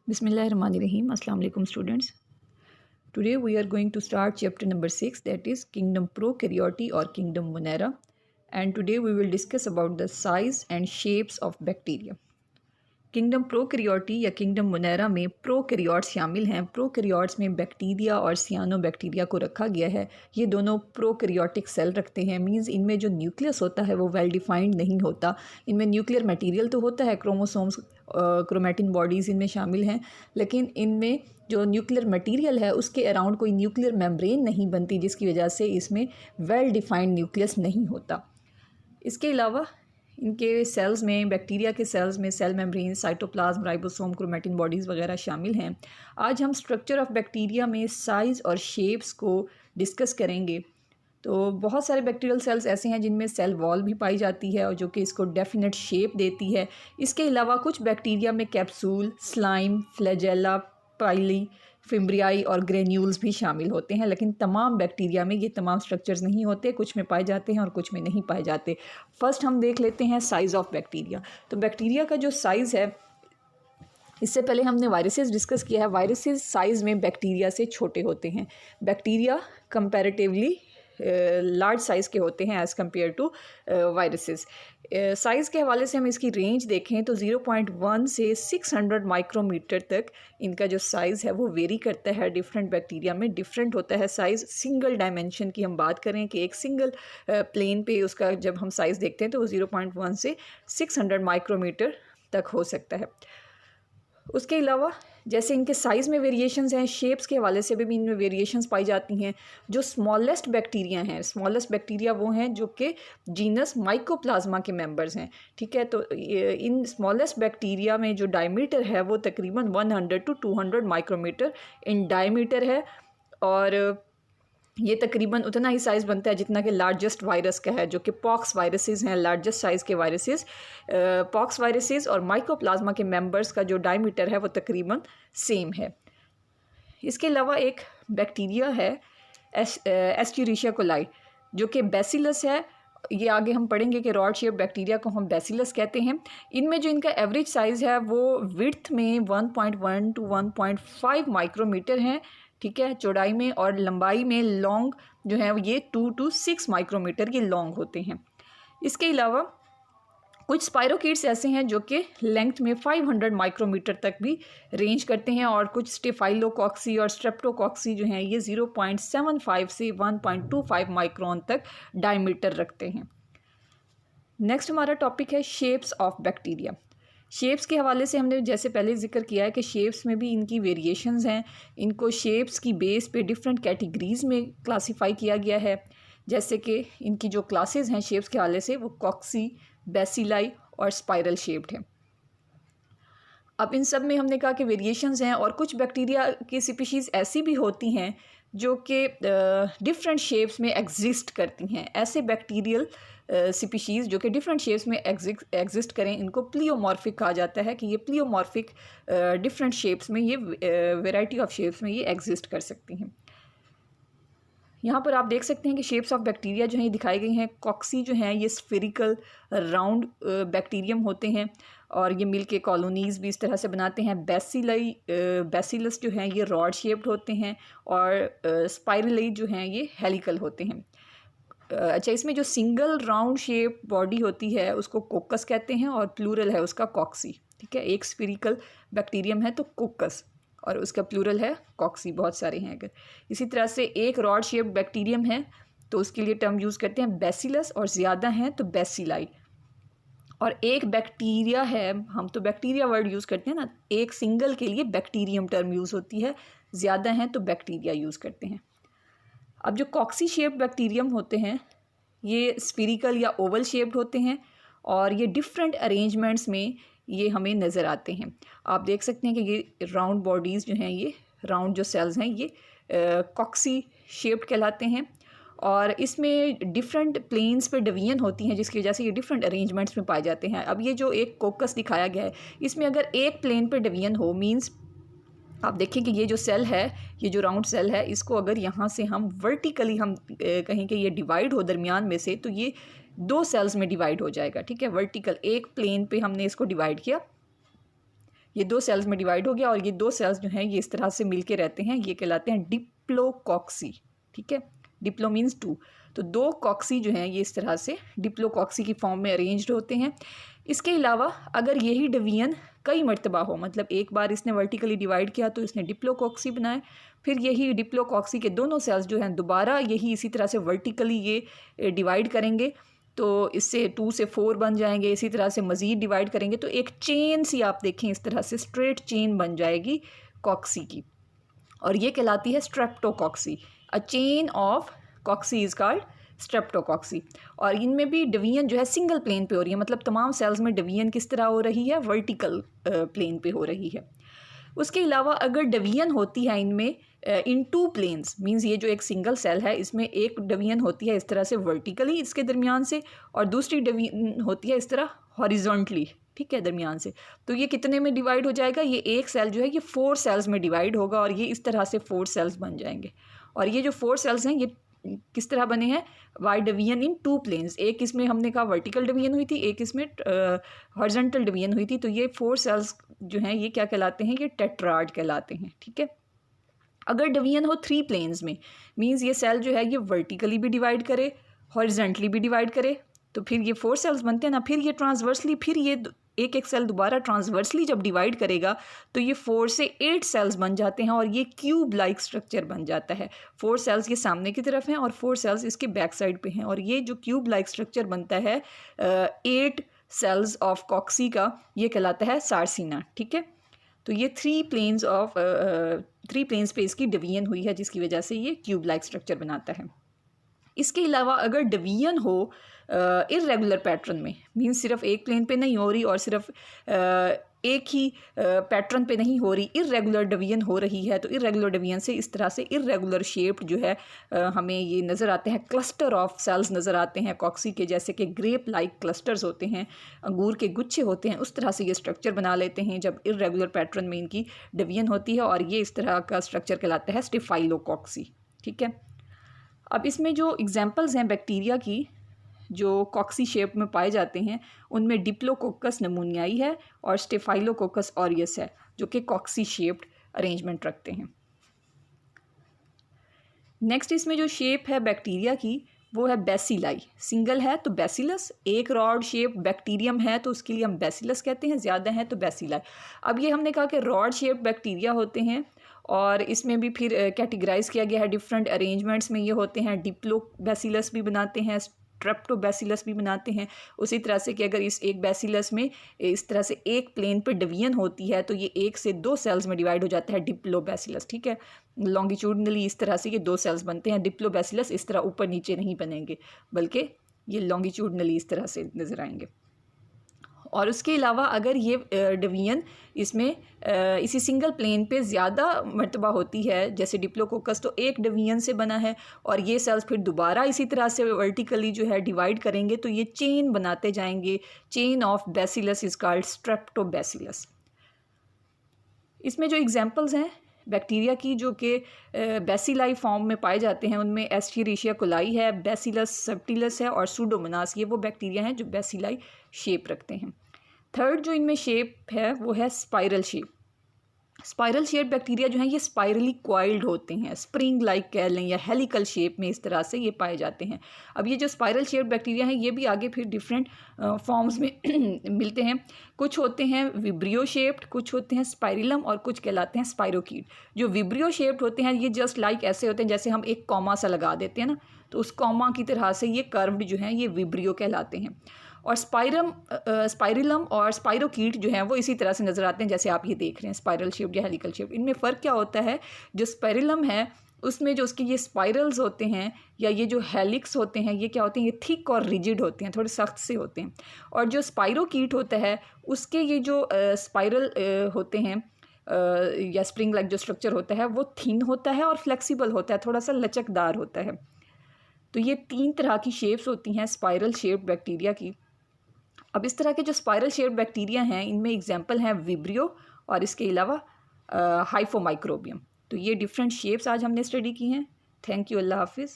Bismillahirrahmanirrahim. Assalamu alaikum students. Today we are going to start chapter number 6, that is Kingdom Prokaryote or Kingdom Monera, and today we will discuss about the size and shapes of bacteria. Kingdom prokaryotae या kingdom Monera में prokaryotes शामिल हैं। Prokaryotes में bacteria और सियानोबैक्टीरिया को रखा गया है। ये दोनों प्रोकैरियोटिक सेल रखते हैं, मींस इनमें जो न्यूक्लियस होता है वो वेल डिफाइंड नहीं होता। इनमें न्यूक्लियर मटेरियल तो होता है, क्रोमोसोम्स क्रोमेटिन बॉडीज़ इनमें शामिल हैं, लेकिन इनमें जो न्यूक्लियर मटेरियल है उसके अराउंड कोई न्यूक्लियर मेम्ब्रेन नहीं बनती, जिसकी वजह से इसमें वेल डिफाइंड न्यूक्लियस नहीं होता। इसके अलावा इनके सेल्स में, बैक्टीरिया के सेल्स में cell membrane, cytoplasm, ribosome, chromatin bodies वगैरह शामिल हैं। आज हम स्ट्रक्चर ऑफ बैक्टीरिया में साइज़ और शेप्स को डिस्कस करेंगे। तो बहुत सारे बैक्टीरियल सेल्स ऐसे हैं जिनमें सेल वॉल भी पाई जाती है और जो कि इसको डेफिनेट शेप देती है। इसके अलावा कुछ बैक्टीरिया में कैप्सूल, स्लाइम, फ्लैजेला, पाइली, फिम्ब्रियाई और ग्रेन्यूल्स भी शामिल होते हैं, लेकिन तमाम बैक्टीरिया में ये तमाम स्ट्रक्चर्स नहीं होते। कुछ में पाए जाते हैं और कुछ में नहीं पाए जाते। फर्स्ट हम देख लेते हैं साइज़ ऑफ बैक्टीरिया। तो बैक्टीरिया का जो साइज़ है, इससे पहले हमने वायरसेस डिस्कस किया है। वायरसेस साइज़ में बैक्टीरिया से छोटे होते हैं। बैक्टीरिया कंपैरेटिवली लार्ज साइज़ के होते हैं as compare to viruses. Size के हवाले से हम इसकी रेंज देखें तो 0.1 से 600 माइक्रोमीटर तक इनका जो साइज़ है वो वेरी करता है। डिफरेंट बैक्टीरिया में डिफरेंट होता है साइज़। सिंगल डायमेंशन की हम बात करें कि एक सिंगल प्लेन पे उसका जब हम साइज़ देखते हैं तो वो 0.1 से 600 माइक्रोमीटर तक हो सकता है। उसके अलावा जैसे इनके साइज़ में वेरिएशंस हैं, शेप्स के हवाले से भी इनमें वेरिएशंस पाई जाती हैं। जो स्मॉलेस्ट बैक्टीरिया हैं, स्मॉलेस्ट बैक्टीरिया वो हैं जो कि जीनस माइकोप्लाज्मा के मेंबर्स हैं, ठीक है। तो इन स्मॉलेस्ट बैक्टीरिया में जो डायमीटर है वो तकरीबन 100 to 200 माइक्रोमीटर इन डायमीटर है, और ये तकरीबन उतना ही साइज़ बनता है जितना कि लार्जेस्ट वायरस का है, जो कि पॉक्स वायरसेस हैं, लार्जेस्ट साइज़ के वायरसेस। पॉक्स वायरसेस और माइकोप्लाज्मा के मेंबर्स का जो डायमीटर है वो तकरीबन सेम है। इसके अलावा एक बैक्टीरिया है एस्चेरिशिया कोलाई, जो कि बैसिलस है। ये आगे हम पढ़ेंगे कि रॉड शेप बैक्टीरिया को हम बैसिलस कहते हैं। इनमें जो इनका एवरेज साइज़ है वो विड्थ में 1.1 to 1.5 माइक्रोमीटर है, ठीक है, चौड़ाई में, और लंबाई में लॉन्ग जो है ये 2 to 6 माइक्रोमीटर के लॉन्ग होते हैं। इसके अलावा कुछ स्पायरोकीट्स ऐसे हैं जो कि लेंथ में 500 माइक्रोमीटर तक भी रेंज करते हैं, और कुछ स्टेफाइलोकॉक्सी और स्ट्रेप्टोकॉक्सी जो हैं ये 0.75 से 1.25 माइक्रोन तक डायमीटर रखते हैं। नेक्स्ट हमारा टॉपिक है शेप्स ऑफ बैक्टीरिया। शेप्स के हवाले से हमने जैसे पहले जिक्र किया है कि शेप्स में भी इनकी वेरिएशंस हैं। इनको शेप्स की बेस पे डिफरेंट कैटेगरीज़ में क्लासिफाई किया गया है। जैसे कि इनकी जो क्लासेस हैं शेप्स के हवाले से वो कॉक्सी, बेसिलाई और स्पाइरल शेप्ड है। अब इन सब में हमने कहा कि वेरिएशंस हैं, और कुछ बैक्टीरिया की स्पीशीज़ ऐसी भी होती हैं जो कि डिफरेंट शेप्स में एग्जिस्ट करती हैं। ऐसे बैक्टीरियल स्पीशीज़ जो कि डिफरेंट शेप्स में एग्जिस्ट करें, इनको प्लियोमॉर्फिक कहा जाता है कि ये प्लियोमॉर्फिक डिफरेंट शेप्स में, ये वैरायटी ऑफ शेप्स में ये एग्जिस्ट कर सकती हैं। यहाँ पर आप देख सकते हैं कि शेप्स ऑफ बैक्टीरिया जो हैं ये दिखाई गई हैं। कॉक्सी जो हैं ये स्फेरिकल राउंड बैक्टीरियम होते हैं, और ये मिल के कॉलोनीज़ भी इस तरह से बनाते हैं। बैसिलस जो हैं ये रॉड शेप्ड होते हैं, और स्पाइरली जो हैं ये हेलिकल होते हैं। अच्छा, इसमें जो सिंगल राउंड शेप बॉडी होती है उसको कोकस कहते हैं, और प्लूरल है उसका कॉक्सी, ठीक है। एक स्फेरिकल बैक्टीरियम है तो कोकस, और उसका प्लूरल है कॉक्सी। बहुत सारे हैं। अगर इसी तरह से एक रॉड शेप बैक्टीरियम है तो उसके लिए टर्म यूज़ करते हैं बैसिलस, और ज़्यादा हैं तो बैसिलाई। और एक बैक्टीरिया है, हम तो बैक्टीरिया वर्ड यूज़ करते हैं ना, एक सिंगल के लिए बैक्टीरियम टर्म यूज़ होती है, ज़्यादा हैं तो बैक्टीरिया यूज़ करते हैं। अब जो कॉक्सी शेप बैक्टीरियम होते हैं ये स्फेरिकल या ओवल शेप्ड होते हैं, और ये डिफरेंट अरेंजमेंट्स में ये हमें नज़र आते हैं। आप देख सकते हैं कि ये राउंड बॉडीज़ जो हैं, ये राउंड जो सेल्स हैं ये कॉक्सी शेप्ड कहलाते हैं, और इसमें डिफरेंट प्लेन्स पे डिवीजन होती हैं, जिसकी वजह से ये डिफरेंट अरेंजमेंट्स में पाए जाते हैं। अब ये जो एक कोकस दिखाया गया है, इसमें अगर एक प्लेन पे डिवीजन हो, मींस आप देखें कि ये जो सेल है, ये जो राउंड सेल है, इसको अगर यहाँ से हम वर्टिकली हम कहें कि ये डिवाइड हो दरमियान में से, तो ये 2 सेल्स में डिवाइड हो जाएगा, ठीक है। वर्टिकल एक प्लेन पे हमने इसको डिवाइड किया, ये 2 सेल्स में डिवाइड हो गया और ये 2 सेल्स जो हैं ये इस तरह से मिल के रहते हैं, ये कहलाते हैं डिप्लोकॉक्सी। ठीक है, डिप्लो मीन्स 2, तो 2 कॉक्सी जो हैं ये इस तरह से डिप्लोकॉक्सी की फॉर्म में अरेंज्ड होते हैं। इसके अलावा अगर यही डिवीजन कई मरतबा हो, मतलब एक बार इसने वर्टिकली डिवाइड किया तो इसने डिप्लोकॉक्सी बनाए, फिर यही डिप्लोकॉक्सी के दोनों सेल्स जो हैं दोबारा यही इसी तरह से वर्टिकली ये डिवाइड करेंगे, तो इससे 2 से 4 बन जाएंगे, इसी तरह से मज़ीद डिवाइड करेंगे तो एक चेन सी आप देखें इस तरह से स्ट्रेट चेन बन जाएगी कॉक्सी की, और ये कहलाती है streptococci. A chain of cocci is called streptococci. और इनमें भी डिवीजन जो है सिंगल प्लेन पे हो रही है, मतलब तमाम सेल्स में डिवीजन किस तरह हो रही है, वर्टिकल प्लेन पे हो रही है। उसके अलावा अगर डिवीजन होती है इनमें इन 2 प्लेन्स, मींस ये जो एक सिंगल सेल है इसमें एक डिवीजन होती है इस तरह से वर्टिकली इसके दरमियान से, और दूसरी डिवीजन होती है इस तरह हॉरिजॉन्टली, ठीक है, दरमियान से, तो ये कितने में डिवाइड हो जाएगा, ये एक सेल जो है ये 4 सेल्स में डिवाइड होगा और ये इस तरह से 4 सेल्स बन जाएंगे। और ये जो 4 सेल्स हैं ये किस तरह बने हैं, वाई डिवीजन इन 2 प्लेन्स, एक इसमें हमने कहा वर्टिकल डिवीजन हुई थी, एक इसमें हॉरिजॉन्टल डिवीजन हुई थी, तो ये 4 सेल्स जो हैं ये क्या कहलाते हैं, ये टेट्राड कहलाते हैं। ठीक है, अगर डिवीजन हो 3 प्लेन्स में, मींस ये सेल जो है ये वर्टिकली भी डिवाइड करे, हॉरिजॉन्टली भी डिवाइड करे, तो फिर ये 4 सेल्स बनते हैं ना, फिर ये ट्रांसवर्सली, फिर ये एक सेल दोबारा ट्रांसवर्सली जब डिवाइड करेगा तो ये 4 से 8 सेल्स बन जाते हैं और ये क्यूब लाइक स्ट्रक्चर बन जाता है। 4 सेल्स ये सामने की तरफ हैं और 4 सेल्स इसके बैक साइड पे हैं, और ये जो क्यूब लाइक स्ट्रक्चर बनता है 8 सेल्स ऑफ कॉक्सी का, ये कहलाता है सार्सिना। ठीक है, तो ये 3 प्लेन्स पे इसकी डिवीजन हुई है जिसकी वजह से ये क्यूब लाइक स्ट्रक्चर बनाता है। इसके अलावा अगर डिवीजन हो इर्रेगुलर पैटर्न में, मीन्स सिर्फ एक प्लेन पे नहीं हो रही और सिर्फ एक ही पैटर्न पे नहीं हो रही, इर्रेगुलर डिवीजन हो रही है, तो इर्रेगुलर डिवीजन से इस तरह से इर्रेगुलर शेप्ड जो है हमें ये नज़र आते हैं, क्लस्टर ऑफ सेल्स नज़र आते हैं कॉक्सी के, जैसे कि ग्रेप लाइक क्लस्टर्स होते हैं, अंगूर के गुच्छे होते हैं, उस तरह से ये स्ट्रक्चर बना लेते हैं जब इर्रेगुलर पैटर्न में इनकी डिवीजन होती है, और ये इस तरह का स्ट्रक्चर कहलाता है स्टेफाइलोकॉक्सी। ठीक है, अब इसमें जो एग्जांपल्स हैं बैक्टीरिया की जो कॉक्सी शेप में पाए जाते हैं उनमें डिप्लोकोकस नमूनियाई है और स्टेफाइलोकोकस ऑरियस है जो कि कॉक्सी शेप्ड अरेंजमेंट रखते हैं। नेक्स्ट इसमें जो शेप है बैक्टीरिया की वो है बेसिलाई, सिंगल है तो बेसिलस, एक रॉड शेप बैक्टीरियम है तो उसके लिए हम बेसिलस कहते हैं, ज़्यादा है तो बेसिलाई। अब ये हमने कहा कि रॉड शेप बैक्टीरिया होते हैं और इसमें भी फिर कैटेगराइज किया गया है डिफरेंट अरेंजमेंट्स में, ये होते हैं डिप्लोबैसिलस भी बनाते हैं, स्ट्रेप्टोबैसिलस भी बनाते हैं। उसी तरह से कि अगर इस एक बैसिलस में इस तरह से एक प्लेन पर डिवीजन होती है तो ये 1 से 2 सेल्स में डिवाइड हो जाता है डिप्लोबैसिलस। ठीक है, लॉन्गिट्यूडनली इस तरह से ये 2 सेल्स बनते हैं। डिप्लोबैसिलस इस तरह ऊपर नीचे नहीं बनेंगे बल्कि ये लॉन्गिट्यूडनली इस तरह से नज़र आएंगे। और उसके अलावा अगर ये डिवीजन इसमें इसी सिंगल प्लेन पे ज़्यादा मरतबा होती है जैसे डिप्लोकोकस, तो एक डिवीजन से बना है और ये सेल्स फिर दोबारा इसी तरह से वर्टिकली जो है डिवाइड करेंगे तो ये चेन बनाते जाएंगे। Chain of bacillus is called streptobacillus. इसमें जो एग्जांपल्स हैं बैक्टीरिया की जो कि बैसिलाई फॉर्म में पाए जाते हैं उनमें एस्चेरिशिया कोलाई है, बैसिलस सब्टिलस है और सूडोमोनास, ये वो बैक्टीरिया हैं जो बैसिलाई शेप रखते हैं। थर्ड जो इनमें शेप है वो है spiral shape. Spiral shape bacteria जो हैं ये स्पाइरली क्वाइल्ड होते हैं, स्प्रिंग लाइक कह लें या हेलिकल शेप में इस तरह से ये पाए जाते हैं। अब ये जो स्पाइरल शेप बैक्टीरिया हैं ये भी आगे फिर डिफरेंट फॉर्म्स में मिलते हैं। कुछ होते हैं विब्रियो शेप्ड, कुछ होते हैं स्पाइरिलम और कुछ कहलाते हैं स्पाइरोकीट। जो विब्रियो शेप्ड होते हैं ये जस्ट लाइक ऐसे होते हैं जैसे हम एक कॉमा सा लगा देते हैं ना, तो उस कॉमा की तरह से ये कर्व्ड जो हैं ये विब्रियो कहलाते हैं। और स्पाइरिलम और स्पाइरोकीट जो हैं वो इसी तरह से नज़र आते हैं जैसे आप ये देख रहे हैं स्पाइरल शेप या हेलिकल शेप। इनमें फ़र्क क्या होता है, जो स्पाइरिलम है उसमें जो उसके ये स्पाइरल्स होते हैं या ये जो हेलिक्स होते हैं ये क्या होते हैं, ये थिक और रिजिड होते हैं, थोड़े सख्त से होते हैं। और जो स्पाइरोकीट होता है उसके ये जो स्पाइरल होते हैं या स्प्रिंग लाइक जो स्ट्रक्चर होता है वो थिन होता है और फ्लेक्सिबल होता है, थोड़ा सा लचकदार होता है। तो ये 3 तरह की शेप्स होती हैं स्पाइरल शेप बैक्टीरिया की। अब इस तरह के जो स्पाइरल शेप बैक्टीरिया हैं इनमें एग्जांपल हैं विब्रियो और इसके अलावा हाइफोमाइक्रोबियम। तो ये डिफरेंट शेप्स आज हमने स्टडी की हैं। थैंक यू, अल्लाह हाफिज़।